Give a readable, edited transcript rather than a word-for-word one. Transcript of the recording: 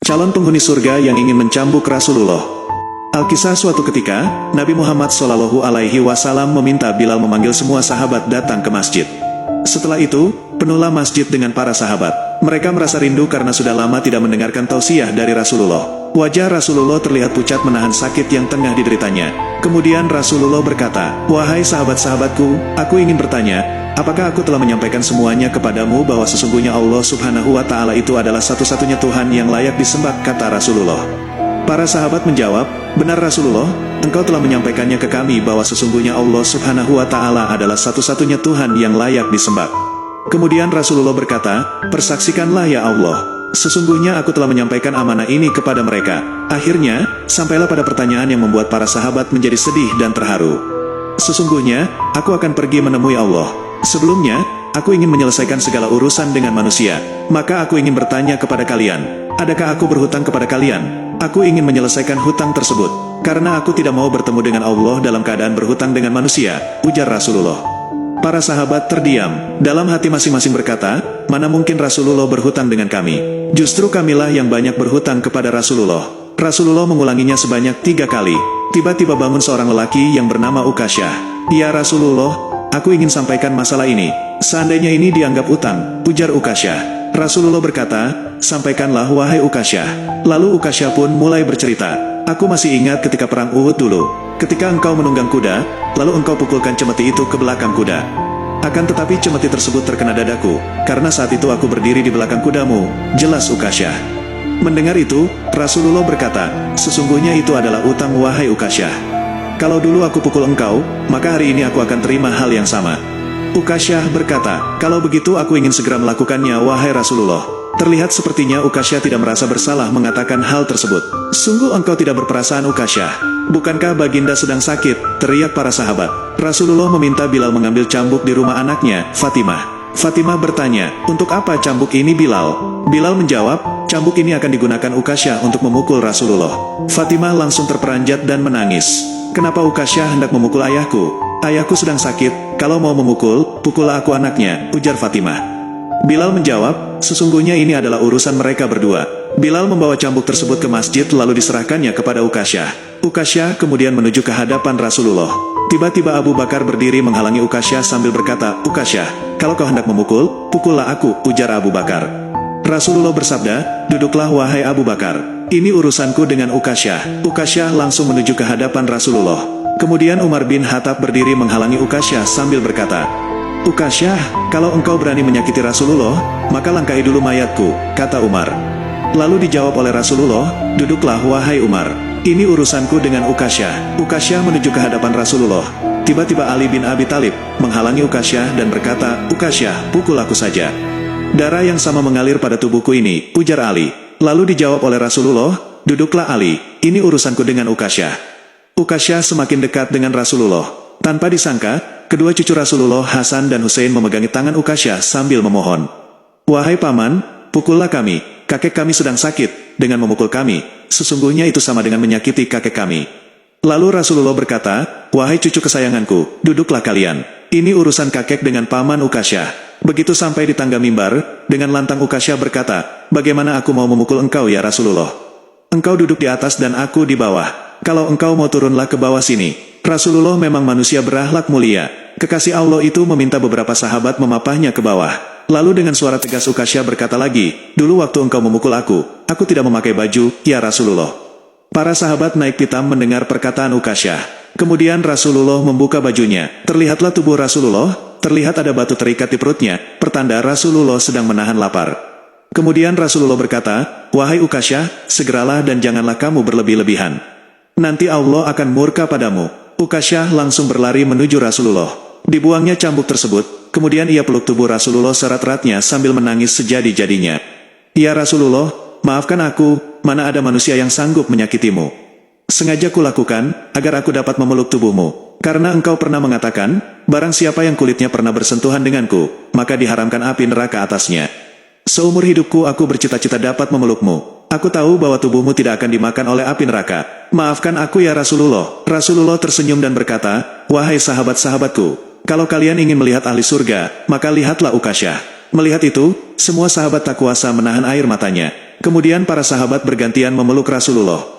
calon penghuni surga yang ingin mencambuk Rasulullah. Alkisah suatu ketika, Nabi Muhammad SAW meminta Bilal memanggil semua sahabat datang ke masjid. Setelah itu, penuhlah masjid dengan para sahabat. Mereka merasa rindu karena sudah lama tidak mendengarkan tausiah dari Rasulullah. Wajah Rasulullah terlihat pucat menahan sakit yang tengah dideritanya. Kemudian Rasulullah berkata, "Wahai sahabat-sahabatku, aku ingin bertanya, apakah aku telah menyampaikan semuanya kepadamu bahwa sesungguhnya Allah Subhanahu wa Ta'ala itu adalah satu-satunya Tuhan yang layak disembah?" kata Rasulullah. Para sahabat menjawab, "Benar Rasulullah, engkau telah menyampaikannya ke kami bahwa sesungguhnya Allah Subhanahu wa Ta'ala adalah satu-satunya Tuhan yang layak disembah." Kemudian Rasulullah berkata, "Persaksikanlah ya Allah, sesungguhnya aku telah menyampaikan amanah ini kepada mereka." Akhirnya, sampailah pada pertanyaan yang membuat para sahabat menjadi sedih dan terharu. "Sesungguhnya, aku akan pergi menemui Allah. Sebelumnya, aku ingin menyelesaikan segala urusan dengan manusia. Maka aku ingin bertanya kepada kalian, adakah aku berhutang kepada kalian? Aku ingin menyelesaikan hutang tersebut, karena aku tidak mau bertemu dengan Allah dalam keadaan berhutang dengan manusia," ujar Rasulullah. Para sahabat terdiam, dalam hati masing-masing berkata, "Mana mungkin Rasulullah berhutang dengan kami? Justru kamilah yang banyak berhutang kepada Rasulullah." Rasulullah mengulanginya sebanyak 3 kali. Tiba-tiba bangun seorang lelaki yang bernama Ukasyah. "Ya Rasulullah, aku ingin sampaikan masalah ini. Seandainya ini dianggap utang," ujar Ukasyah. Rasulullah berkata, "Sampaikanlah wahai Ukasyah." Lalu Ukasyah pun mulai bercerita, "Aku masih ingat ketika perang Uhud dulu. Ketika engkau menunggang kuda, lalu engkau pukulkan cemeti itu ke belakang kuda. Akan tetapi cemeti tersebut terkena dadaku, karena saat itu aku berdiri di belakang kudamu," jelas Ukasyah. Mendengar itu, Rasulullah berkata, "Sesungguhnya itu adalah utang wahai Ukasyah. Kalau dulu aku pukul engkau, maka hari ini aku akan terima hal yang sama." Ukasyah berkata, "Kalau begitu aku ingin segera melakukannya wahai Rasulullah." Terlihat sepertinya Ukasyah tidak merasa bersalah mengatakan hal tersebut. "Sungguh engkau tidak berperasaan Ukasyah. Bukankah baginda sedang sakit?" teriak para sahabat. Rasulullah meminta Bilal mengambil cambuk di rumah anaknya, Fatimah. Fatimah bertanya, "Untuk apa cambuk ini Bilal?" Bilal menjawab, "Cambuk ini akan digunakan Ukasyah untuk memukul Rasulullah." Fatimah langsung terperanjat dan menangis. "Kenapa Ukasyah hendak memukul ayahku? Ayahku sedang sakit, kalau mau memukul, pukullah aku anaknya," ujar Fatimah. Bilal menjawab, "Sesungguhnya ini adalah urusan mereka berdua." Bilal membawa cambuk tersebut ke masjid lalu diserahkannya kepada Ukasyah. Ukasyah kemudian menuju ke hadapan Rasulullah. Tiba-tiba Abu Bakar berdiri menghalangi Ukasyah sambil berkata, "Ukasyah, kalau kau hendak memukul, pukullah aku," ujar Abu Bakar. Rasulullah bersabda, "Duduklah wahai Abu Bakar. Ini urusanku dengan Ukasyah." Ukasyah langsung menuju ke hadapan Rasulullah. Kemudian Umar bin Khattab berdiri menghalangi Ukasyah sambil berkata, "Ukasyah, kalau engkau berani menyakiti Rasulullah, maka langkai dulu mayatku," kata Umar. Lalu dijawab oleh Rasulullah, "Duduklah wahai Umar. Ini urusanku dengan Ukasyah." Ukasyah menuju ke hadapan Rasulullah. Tiba-tiba Ali bin Abi Thalib menghalangi Ukasyah dan berkata, "Ukasyah, pukul aku saja. Darah yang sama mengalir pada tubuhku ini," ujar Ali. Lalu dijawab oleh Rasulullah, "Duduklah Ali, ini urusanku dengan Ukasyah." Ukasyah semakin dekat dengan Rasulullah. Tanpa disangka, kedua cucu Rasulullah Hasan dan Husain memegangi tangan Ukasyah sambil memohon, "Wahai paman, pukullah kami, kakek kami sedang sakit. Dengan memukul kami, sesungguhnya itu sama dengan menyakiti kakek kami." Lalu Rasulullah berkata, "Wahai cucu kesayanganku, duduklah kalian. Ini urusan kakek dengan paman Ukasyah." Begitu sampai di tangga mimbar, dengan lantang Ukasyah berkata, "Bagaimana aku mau memukul engkau ya Rasulullah? Engkau duduk di atas dan aku di bawah. Kalau engkau mau turunlah ke bawah sini." Rasulullah memang manusia berakhlak mulia. Kekasih Allah itu meminta beberapa sahabat memapahnya ke bawah. Lalu dengan suara tegas Ukasyah berkata lagi, "Dulu waktu engkau memukul aku tidak memakai baju, ya Rasulullah." Para sahabat naik pitam mendengar perkataan Ukasyah. Kemudian Rasulullah membuka bajunya. Terlihatlah tubuh Rasulullah, terlihat ada batu terikat di perutnya, pertanda Rasulullah sedang menahan lapar. Kemudian Rasulullah berkata, "Wahai Ukasyah, segeralah dan janganlah kamu berlebih-lebihan. Nanti Allah akan murka padamu." Ukasyah langsung berlari menuju Rasulullah. Dibuangnya cambuk tersebut, kemudian ia peluk tubuh Rasulullah serat-eratnya sambil menangis sejadi-jadinya. "Ya Rasulullah, maafkan aku, mana ada manusia yang sanggup menyakitimu. Sengaja kulakukan, agar aku dapat memeluk tubuhmu. Karena engkau pernah mengatakan, barang siapa yang kulitnya pernah bersentuhan denganku, maka diharamkan api neraka atasnya. Seumur hidupku aku bercita-cita dapat memelukmu. Aku tahu bahwa tubuhmu tidak akan dimakan oleh api neraka. Maafkan aku ya Rasulullah." Rasulullah tersenyum dan berkata, "Wahai sahabat-sahabatku, kalau kalian ingin melihat ahli surga, maka lihatlah Ukasyah." Melihat itu, semua sahabat tak kuasa menahan air matanya. Kemudian para sahabat bergantian memeluk Rasulullah.